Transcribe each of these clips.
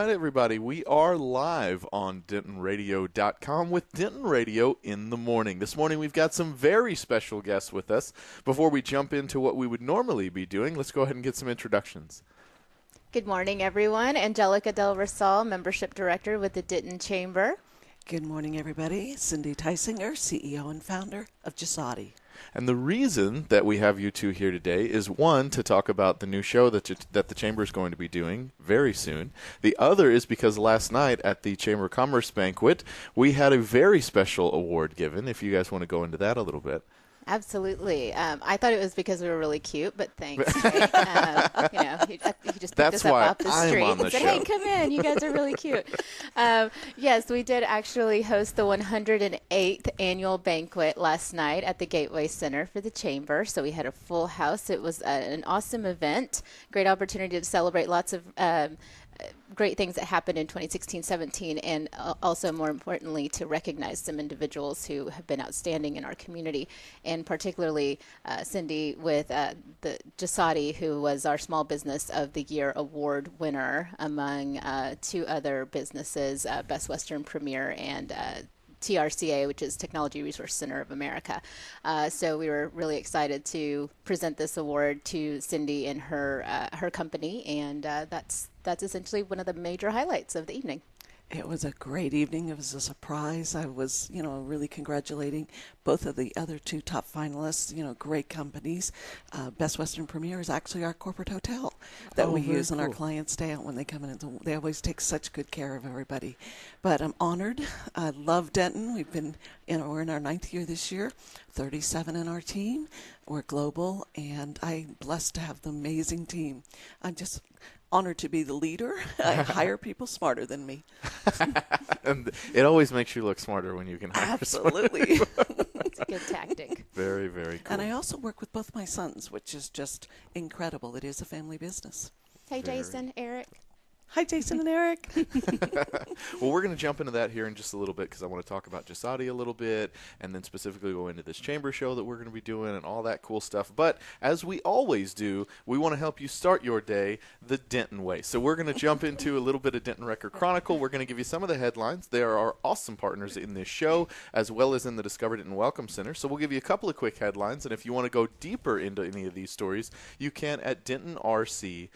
right, everybody. We are live on DentonRadio.com with Denton Radio in the morning. This morning, we've got some very special guests with us. Before we jump into what we would normally be doing, let's go ahead and get some introductions. Good morning, everyone. Angelica Del Rosal, Membership Director with the Denton Chamber. Good morning, everybody. Cindy Tysinger, CEO and founder of Gisati. And the reason that we have you two here today is, one, to talk about the new show that the Chamber is going to be doing very soon. The other is because last night at the Chamber of Commerce banquet, we had a very special award given, if you guys want to go into that a little bit. Absolutely. I thought it was because we were really cute, but thanks. He just picked us up off the street and said, "Hey, come in. You guys are really cute." Yes, we did actually host the 108th annual banquet last night at the Gateway Center for the Chamber. So we had a full house. It was an awesome event. Great opportunity to celebrate lots of great things that happened in 2016-17, and also, more importantly, to recognize some individuals who have been outstanding in our community, and particularly Cindy with the Gisati, who was our Small Business of the Year award winner among two other businesses, Best Western Premier and TRCA, which is Technology Resource Center of America. So we were really excited to present this award to Cindy and her company, and that's essentially one of the major highlights of the evening. It was a great evening. It was a surprise. I was, really congratulating both of the other two top finalists, great companies. Best Western Premier is actually our corporate hotel that we use when our clients stay out when they come in. They always take such good care of everybody. But I'm honored. I love Denton. We've been, we're in our 9th year this year, 37 in our team. We're global, and I'm blessed to have the amazing team. I'm just honored to be the leader. I hire people smarter than me. And it always makes you look smarter when you can hire Absolutely. It's a good tactic. Very, very cool. And I also work with both my sons, which is just incredible. It is a family business. Hey, Jason, Eric. Hi, Jason and Eric. Well, we're going to jump into that here in just a little bit because I want to talk about Gisati a little bit and then specifically go into this chamber show that we're going to be doing and all that cool stuff. But as we always do, we want to help you start your day the Denton way. So we're going to jump into a little bit of Denton Record Chronicle. We're going to give you some of the headlines. There are awesome partners in this show as well as in the Discover Denton Welcome Center. So we'll give you a couple of quick headlines. And if you want to go deeper into any of these stories, you can at DentonRC.com.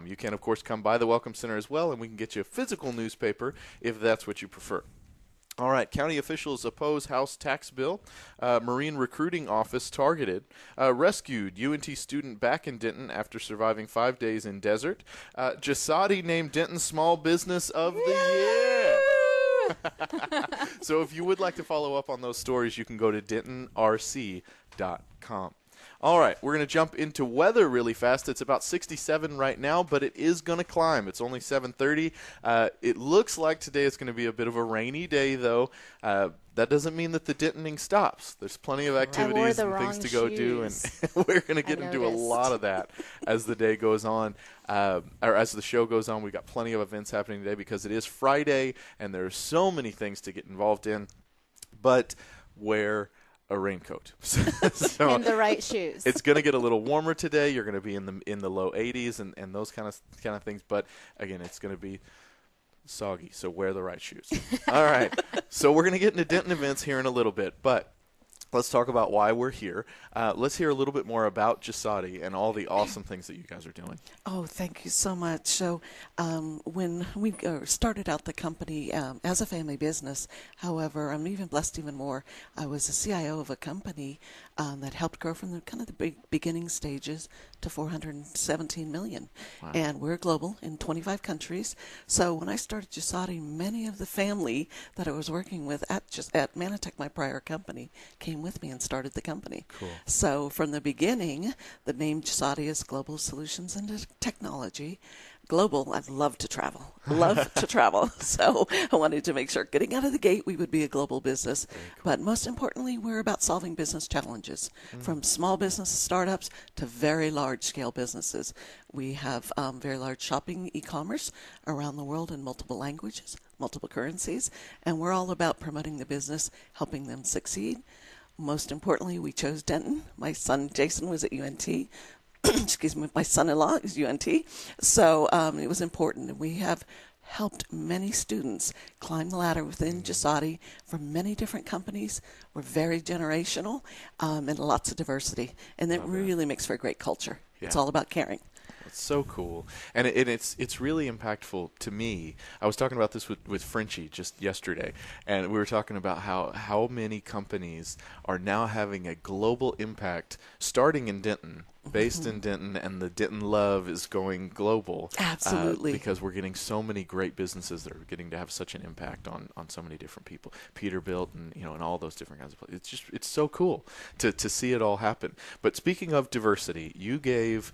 You can, of course, come by the Welcome Center as well, and we can get you a physical newspaper if that's what you prefer. All right, county officials oppose House tax bill. Marine recruiting office targeted. Rescued UNT student back in Denton after surviving 5 days in desert. Gisati named Denton Small Business of the Year. So if you would like to follow up on those stories, you can go to DentonRC.com. All right, we're going to jump into weather really fast. It's about 67 right now, but it is going to climb. It's only 7:30. It looks like today is going to be a bit of a rainy day, though. That doesn't mean that the Dentoning stops. There's plenty of activities and things to go do, and we're going to get into a lot of that as the day goes on, or as the show goes on. We've got plenty of events happening today because it is Friday, and there are so many things to get involved in. But wear a raincoat. So, and the right shoes. It's going to get a little warmer today. You're going to be in the low 80s and those kind of things. But again, it's going to be soggy. So wear the right shoes. All right. So we're going to get into Denton events here in a little bit, but let's talk about why we're here. Let's hear a little bit more about Gisati and all the awesome things that you guys are doing. Oh, thank you so much. So when we started out the company as a family business, however, I'm even blessed even more. I was a CIO of a company that helped grow from the kind of the beginning stages to 417 million. Wow. And we're global in 25 countries. So when I started Gisati, many of the family that I was working with at Manatech, my prior company, came with me and started the company. Cool. So from the beginning, the name Gisati is Global Solutions and Technology. Global, I'd love to travel. Love to travel. So I wanted to make sure getting out of the gate we would be a global business. Cool. But most importantly, we're about solving business challenges from small business startups to very large scale businesses. We have very large shopping e-commerce around the world in multiple languages, multiple currencies, and we're all about promoting the business, helping them succeed. Most importantly, we chose Denton. My son Jason was at UNT. Excuse me, my son-in-law is UNT. So it was important. And we have helped many students climb the ladder within Gisati from many different companies. We're very generational and lots of diversity. And that really makes for a great culture. Yeah. It's all about caring. It's so cool, and it's really impactful to me. I was talking about this with Frenchie just yesterday, and we were talking about how many companies are now having a global impact, starting in Denton, based in Denton, and the Denton love is going global. Absolutely, because we're getting so many great businesses that are getting to have such an impact on so many different people. Peterbilt and and all those different kinds of places. It's so cool to see it all happen. But speaking of diversity, you gave.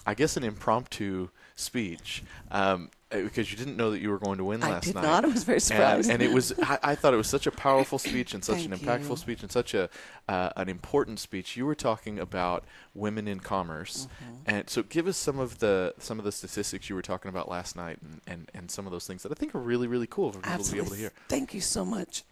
I guess an impromptu speech because you didn't know that you were going to win last night. I did not. I was very surprised. And it was. I thought it was such a powerful speech and such an impactful speech and such an important speech. You were talking about women in commerce, and so give us some of the statistics you were talking about last night and some of those things that I think are really, really cool for people to be able to hear. Thank you so much.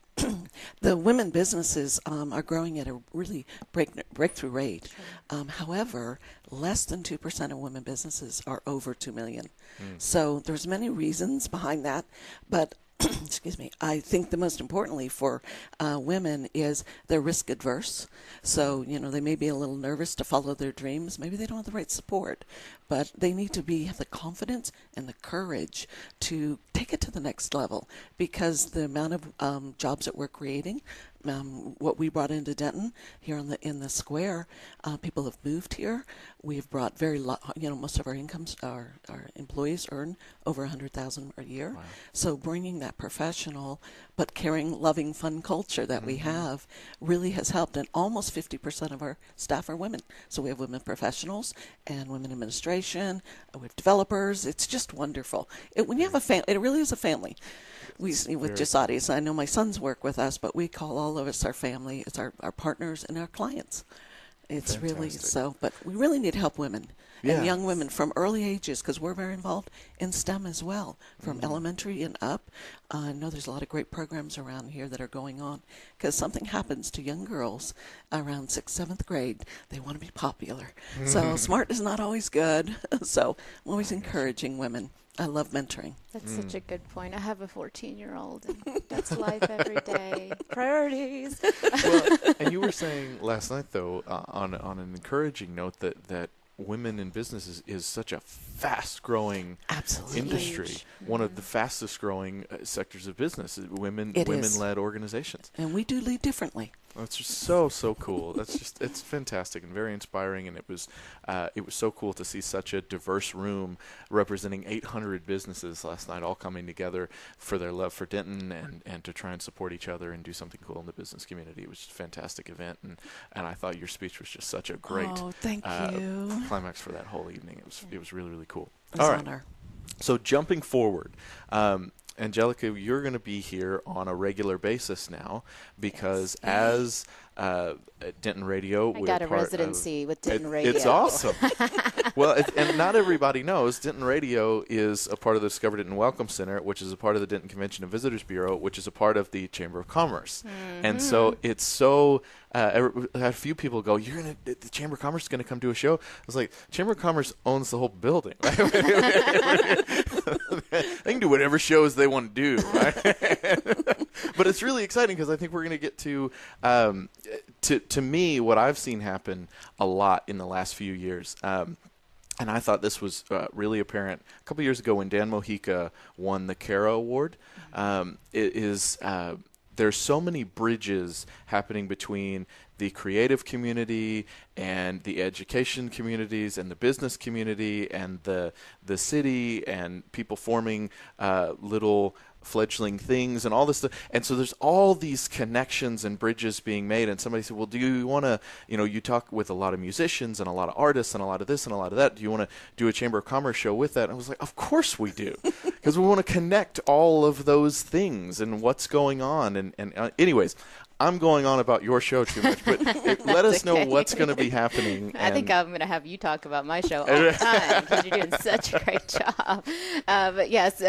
The women businesses are growing at a really breakthrough rate. However, less than 2% of women businesses are over 2 million. So there's many reasons behind that, but excuse me, I think the most importantly for women is they're risk adverse. So, they may be a little nervous to follow their dreams. Maybe they don't have the right support, but they need to have the confidence and the courage to take it to the next level, because the amount of jobs that we're creating, what we brought into Denton here in the square, people have moved here. We've brought most of our incomes, our employees earn over $100,000 a year. Wow. So bringing that professional but caring, loving, fun culture that we have really has helped. And almost 50% of our staff are women. So we have women professionals and women administration. We have developers. It's just wonderful. When you have a family, it really is a family. With Gisati's, I know my sons work with us, but we call all of us our family. It's our partners and our clients. It's fantastic. Really so, but we really need to help women and young women from early ages, because we're very involved in STEM as well, from elementary and up. I know there's a lot of great programs around here that are going on, because something happens to young girls around 6th, 7th grade. They want to be popular. So smart is not always good. So I'm always encouraging women. I love mentoring. That's such a good point. I have a 14-year-old, and that's life every day. Priorities. Well, and you were saying last night, though, on an encouraging note, that women in business is such a fast-growing industry. One of the fastest-growing sectors of business is women-led organizations. And we do lead differently. That's just so cool. It's fantastic and very inspiring, and it was so cool to see such a diverse room representing 800 businesses last night, all coming together for their love for Denton and to try and support each other and do something cool in the business community. It was just a fantastic event, and I thought your speech was just such a great climax for that whole evening. It was really, really cool. All right. Honor. So jumping forward. Angelica, you're going to be here on a regular basis now, because as Denton Radio, I got a residency with Denton Radio. It's awesome. Well, and not everybody knows Denton Radio is a part of the Discover Denton Welcome Center, which is a part of the Denton Convention and Visitors Bureau, which is a part of the Chamber of Commerce. And so it's so. I had a few people go, the Chamber of Commerce is going to come do a show. I was like, Chamber of Commerce owns the whole building. Right? They can do whatever shows they want to do. Right? But it's really exciting, because I think we're going to get to me, what I've seen happen a lot in the last few years. And I thought this was really apparent a couple years ago when Dan Mojica won the Cara Award. There's so many bridges happening between the creative community and the education communities and the business community and the city, and people forming little fledgling things and all this stuff. And so there's all these connections and bridges being made. And somebody said, well, do you want to, you talk with a lot of musicians and a lot of artists and a lot of this and a lot of that. Do you want to do a Chamber of Commerce show with that? And I was like, of course we do, because we want to connect all of those things and what's going on. And anyways, I'm going on about your show too much, but let us know what's going to be happening. I think I'm going to have you talk about my show all the time, because you're doing such a great job. But yes,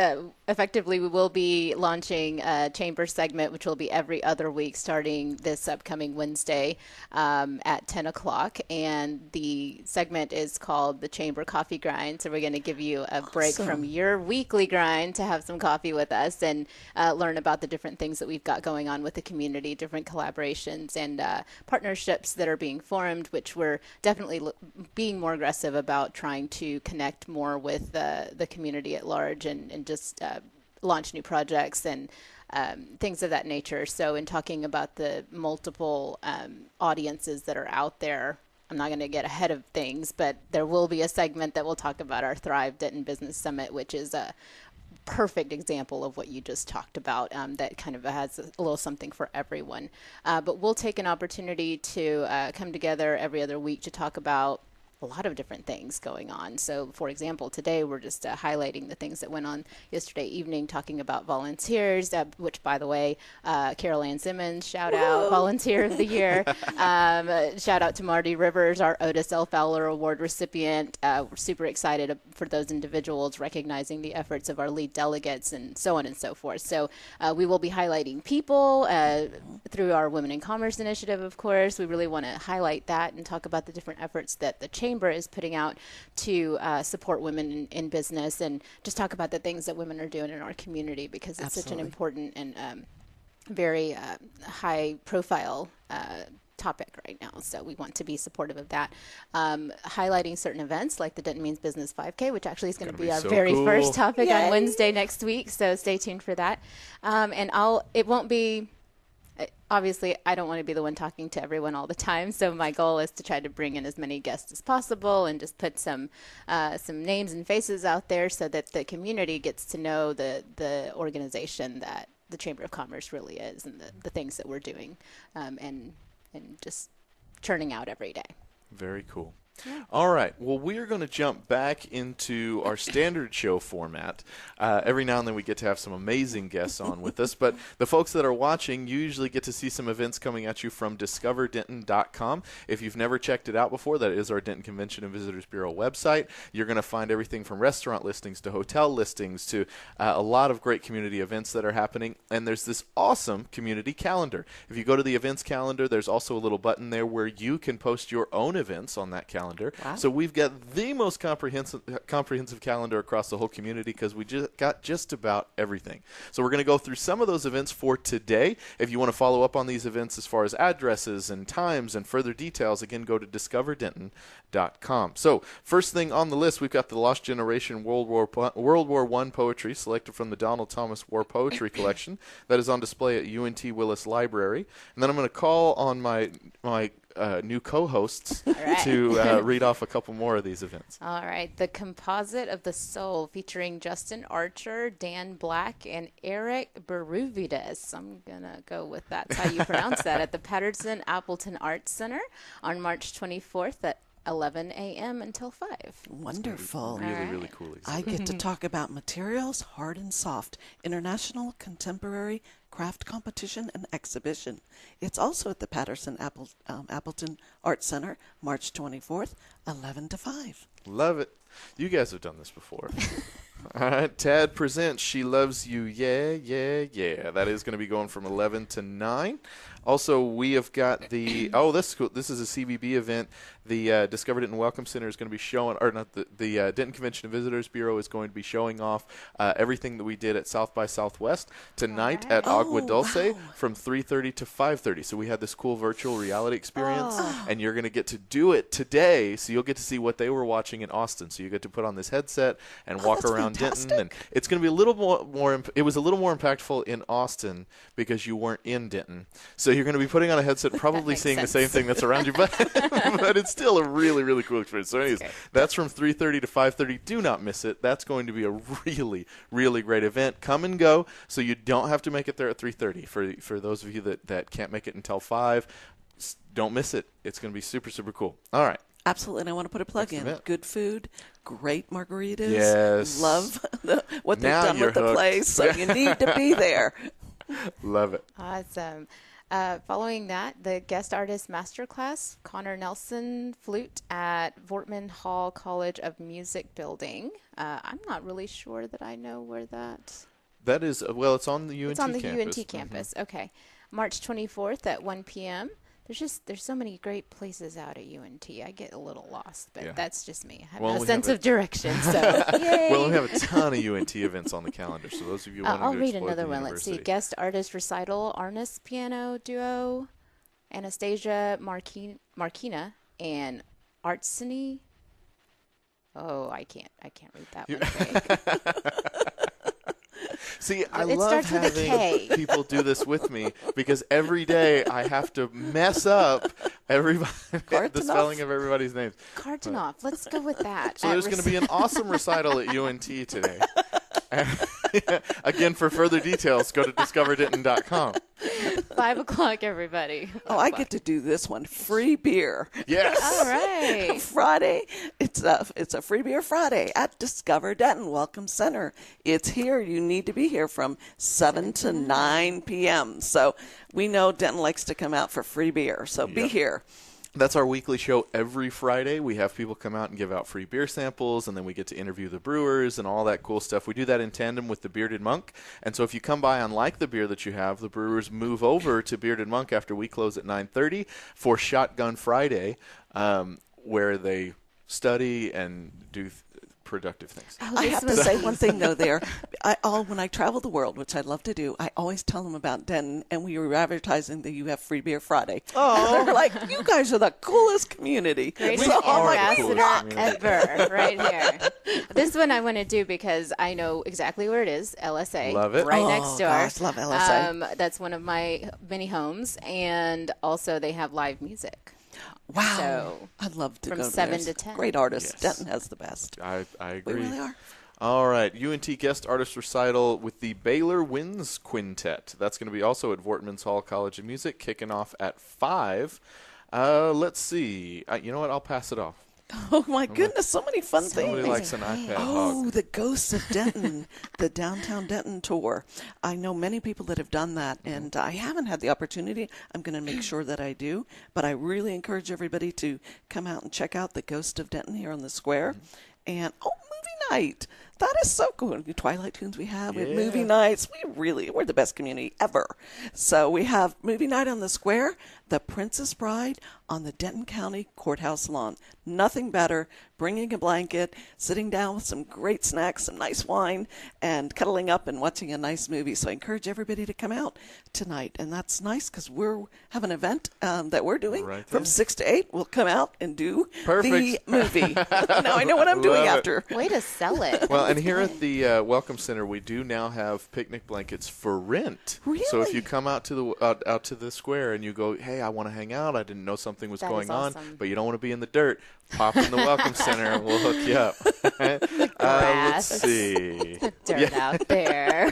effectively, we will be launching a chamber segment, which will be every other week starting this upcoming Wednesday at 10 o'clock. And the segment is called the Chamber Coffee Grind. So we're going to give you a break from your weekly grind to have some coffee with us and learn about the different things that we've got going on with the community, different collaborations and partnerships that are being formed, which we're definitely being more aggressive about trying to connect more with the community at large and just launch new projects and things of that nature. So in talking about the multiple audiences that are out there, I'm not going to get ahead of things, but there will be a segment that will talk about our Thrive Denton Business Summit, which is a perfect example of what you just talked about, that kind of has a little something for everyone. But we'll take an opportunity to come together every other week to talk about a lot of different things going on. So, for example, today we're just highlighting the things that went on yesterday evening, talking about volunteers, which, by the way, Carol Ann Simmons, shout out, Volunteer of the Year. Shout out to Marty Rivers, our Otis L. Fowler Award recipient. We're super excited for those individuals, recognizing the efforts of our lead delegates and so on and so forth. So we will be highlighting people through our Women in Commerce initiative, of course. We really want to highlight that and talk about the different efforts that the Chamber is putting out to support women in business and just talk about the things that women are doing in our community, because it's such an important and very high profile topic right now. So we want to be supportive of that. Highlighting certain events like the Denton Means Business 5K, which actually is going to be our very first topic on Wednesday next week. So stay tuned for that. And it won't be, obviously, I don't want to be the one talking to everyone all the time, so my goal is to try to bring in as many guests as possible and just put some names and faces out there so that the community gets to know the organization that the Chamber of Commerce really is and the things that we're doing and just churning out every day. Very cool. Yeah. All right. Well, we are going to jump back into our standard show format. Every now and then we get to have some amazing guests on with us, but the folks that are watching, you usually get to see some events coming at you from discoverdenton.com. If you've never checked it out before, that is our Denton Convention and Visitors Bureau website. You're going to find everything from restaurant listings to hotel listings to a lot of great community events that are happening, and there's this awesome community calendar. If you go to the events calendar, there's also a little button there where you can post your own events on that calendar. Wow. So we've got the most comprehensive calendar across the whole community because we just got just about everything. So we're going to go through some of those events for today. If you want to follow up on these events as far as addresses and times and further details, again, go to discoverdenton.com. So first thing on the list, we've got the Lost Generation World War I poetry selected from the Donald Thomas War Poetry Collection that is on display at UNT Willis Library. And then I'm going to call on my new co-hosts to read off a couple more of these events. All right. The Composite of the Soul featuring Justin Archer, Dan Black, and Eric Beruvides. I'm going to go with that's how you pronounce that, at the Patterson Appleton Arts Center on March 24th at 11 a.m. until 5. Wonderful. Really cool exhibit. I get to talk about materials, hard and soft, international contemporary craft competition and exhibition. It's also at the Patterson Appleton Arts Center, March 24th, 11 to 5. Love it. You guys have done this before. All right, Tad presents She Loves You, Yeah, Yeah, Yeah. That is going to be going from 11 to 9. Also, we have got the, this is cool. This is a CBB event. The Discover Denton Welcome Center is going to be showing, or not, the Denton Convention and Visitors Bureau is going to be showing off everything that we did at South by Southwest tonight at Agua Dulce from 3:30 to 5:30. So we had this cool virtual reality experience, and you're going to get to do it today. So you'll get to see what they were watching in Austin. So you get to put on this headset and walk around fantastic. Denton, and it's going to be a little more. It was a little more impactful in Austin because you weren't in Denton. So you're going to be putting on a headset, probably seeing the same thing that's around you, but it's still a really, really cool experience. So anyways, that's from 3:30 to 5:30. Do not miss it. That's going to be a really, really great event. Come and go, so you don't have to make it there at 3:30. For those of you that can't make it until 5, don't miss it. It's going to be super, super cool. All right. Absolutely, and I want to put a plug in. Good food, great margaritas. Yes. Love what they've done with the place, so you need to be there. Love it. Awesome. Following that, the guest artist masterclass, Connor Nelson flute at Vortman Hall College of Music building. I'm not really sure that I know where that That is, well, it's on the UNT It's on the campus. UNT campus. Okay. March 24th at 1 p.m. There's so many great places out at UNT. I get a little lost, but that's just me. I have no sense of direction, so yay. Well, we have a ton of UNT events on the calendar, so those of you wanting I'll to read explore another the one. university. Let's see. Guest artist recital, Arnis piano duo, Anastasia Markina, and Artsini. Oh, I can't read that one. Okay. See, I love having people do this with me because every day I have to mess up the spelling of everybody's names. Kartanov. Let's go with that. So there's going to be an awesome recital at UNT today. Again, for further details, go to discoverdenton.com. 5 o'clock, everybody. I get to do this one. Free beer. Yes. All right. Friday. It's a free beer Friday at Discover Denton Welcome Center. It's here. You need to be here from 7 to 9 p.m. So we know Denton likes to come out for free beer. So be here. That's our weekly show every Friday. We have people come out and give out free beer samples, and then we get to interview the brewers and all that cool stuff. We do that in tandem with the Bearded Monk. And so if you come by and like the beer that you have, the brewers move over to Bearded Monk after we close at 9:30 for Shotgun Friday, where they study and do productive things. I have to say one thing, though, there. When I travel the world, which I love to do, I always tell them about Denton, and we were advertising that you have free beer Friday. Oh. They're like, you guys are the coolest community. Greatest ambassador ever, right here. This one I want to do because I know exactly where it is, LSA. Love it. Right next door. Gosh, love LSA. That's one of my many homes, and also they have live music. Wow. So, I'd love to from go to 7 theirs. to 10. Great artists. Yes. Denton has the best. I agree. We really are. All right, UNT guest artist recital with the Baylor Winds Quintet. That's going to be also at Vortman's Hall College of Music, kicking off at 5. Let's see. You know what? I'll pass it off. Oh, my goodness. So many fun things. Somebody likes an iPad Oh, hog. the Ghosts of Denton, the Downtown Denton tour. I know many people that have done that, and I haven't had the opportunity. I'm going to make sure that I do, but I really encourage everybody to come out and check out the Ghost of Denton here on the square. And, movie night. That is so cool. The Twilight Tunes we have with movie nights. We're the best community ever. So we have movie night on the square, The Princess Bride on the Denton County Courthouse lawn. Nothing better. Bringing a blanket, sitting down with some great snacks, some nice wine, and cuddling up and watching a nice movie. So I encourage everybody to come out tonight. And that's nice because we have an event that we're doing from 6 to 8. We'll come out and do the movie. Now I know what I'm doing after. Way to sell it. Well, and here at the Welcome Center, we do now have picnic blankets for rent. Really? So if you come out to the square and you go, hey, I want to hang out. I didn't know something was going on, but you don't want to be in the dirt. Pop in the Welcome Center and we'll hook you up. Let's see. Dirt out there.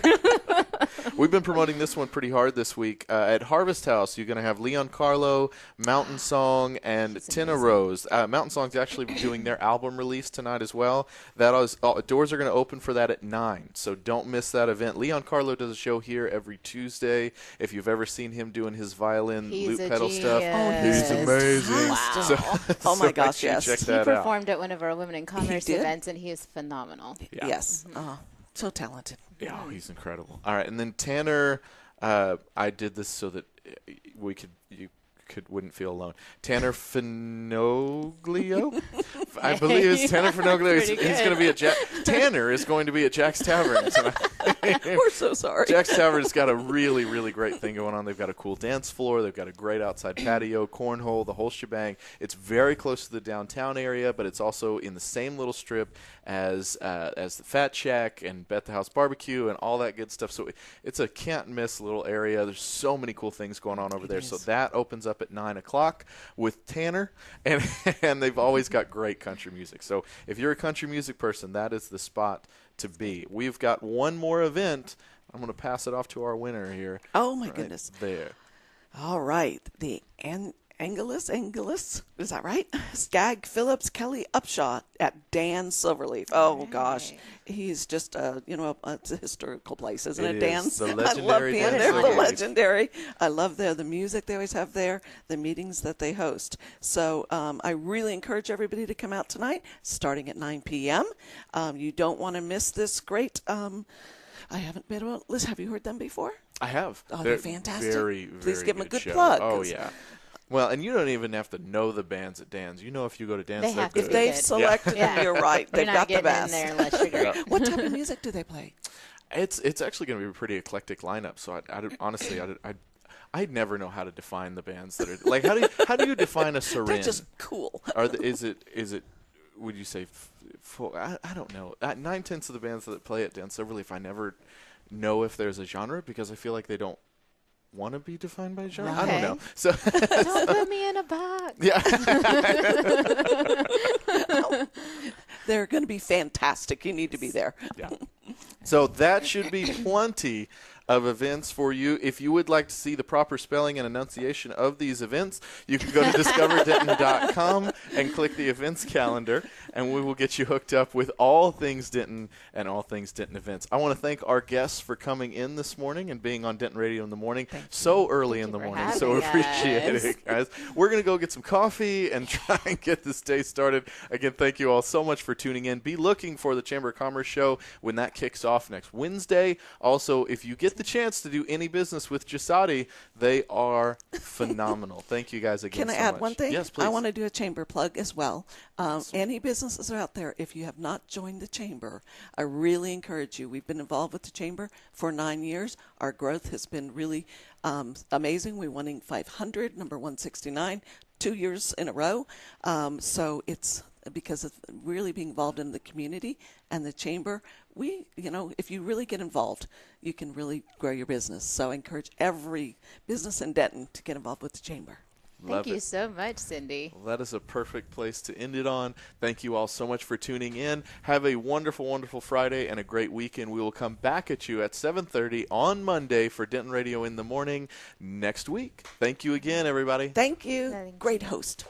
We've been promoting this one pretty hard this week. At Harvest House, you're going to have Leon Carlo, Mountain Song, and Tina Rose. Mountain Song's actually doing their album release tonight as well. Doors are going to open for that at 9, so don't miss that event. Leon Carlo does a show here every Tuesday. If you've ever seen him doing his violin loop pedal stuff, he's amazing. Wow. Oh my gosh, yes. Check He that performed at one of our Women in Commerce did? events, and he is phenomenal. Yeah. Yes. Oh, so talented. Yeah, he's incredible. All right, and then Tanner, I did this so that you wouldn't feel alone. Tanner Finoglio, I believe it's Tanner Finoglio. He's going to be at Tanner is going to be at Jack's Tavern tonight. We're so sorry. Jack's Tavern's got a really, really great thing going on. They've got a cool dance floor. They've got a great outside patio, cornhole, the whole shebang. It's very close to the downtown area, but it's also in the same little strip as the Fat Shack and Bet the House Barbecue and all that good stuff. So it's a can't-miss little area. There's so many cool things going on over there. So that opens up at 9 o'clock with Tanner, and they've always got great country music. So if you're a country music person, that is the spot to be. We've got one more event. I'm going to pass it off to our winner here. Oh, my goodness. There. All right. The Angelus, is that right? Skag Phillips Kelly Upshaw at Dan Silverleaf. Oh, gosh. He's just, it's a historical place, isn't it, Dan? The I love being Dan there. Silverleaf. The legendary. I love the music they always have there, the meetings that they host. So I really encourage everybody to come out tonight, starting at 9 p.m. You don't want to miss this great I haven't been able to listen. Have you heard them before? I have. Oh, they're fantastic. Very, Please give them a good show. plug. Oh, yeah. Well, and you don't even have to know the bands at Dan's. You know if you go to Dan's, they're good. If they've selected them, you're right. They've got the best. You're not getting in there unless you're great. What type of music do they play? It's actually going to be a pretty eclectic lineup. So honestly, I'd never know how to define the bands that are like. How do you define a Serin? They're just cool. Is it? Would you say? I don't know. 9/10 of the bands that play at Dance Silverleaf, I never know if there's a genre because I feel like they don't want to be defined by genre. Okay. I don't know. So don't put me in a box. Yeah. They're going to be fantastic. You need to be there. Yeah. So that should be plenty of events for you. If you would like to see the proper spelling and enunciation of these events, you can go to discoverdenton.com and click the events calendar, and we will get you hooked up with all things Denton and all things Denton events. I want to thank our guests for coming in this morning and being on Denton Radio in the morning so early in the morning. So appreciate it, guys. We're going to go get some coffee and try and get this day started. Again, thank you all so much for tuning in. Be looking for the Chamber of Commerce show when that kicks off next Wednesday. Also, if you get the chance to do any business with Gisati, they are phenomenal. Thank you guys again. Can I add one thing? Yes, please. I want to do a chamber plug as well. Any businesses out there, if you have not joined the chamber, I really encourage you. We've been involved with the chamber for 9 years. Our growth has been really amazing. We're winning 500, number 169, 2 years in a row. So it's because of really being involved in the community and the chamber. If you really get involved, you can really grow your business. So I encourage every business in Denton to get involved with the chamber. Thank you so much, Cindy. Well, that is a perfect place to end it on. Thank you all so much for tuning in. Have a wonderful, wonderful Friday and a great weekend. We will come back at you at 7:30 on Monday for Denton Radio in the Morning next week. Thank you again, everybody. Thank you. Great host.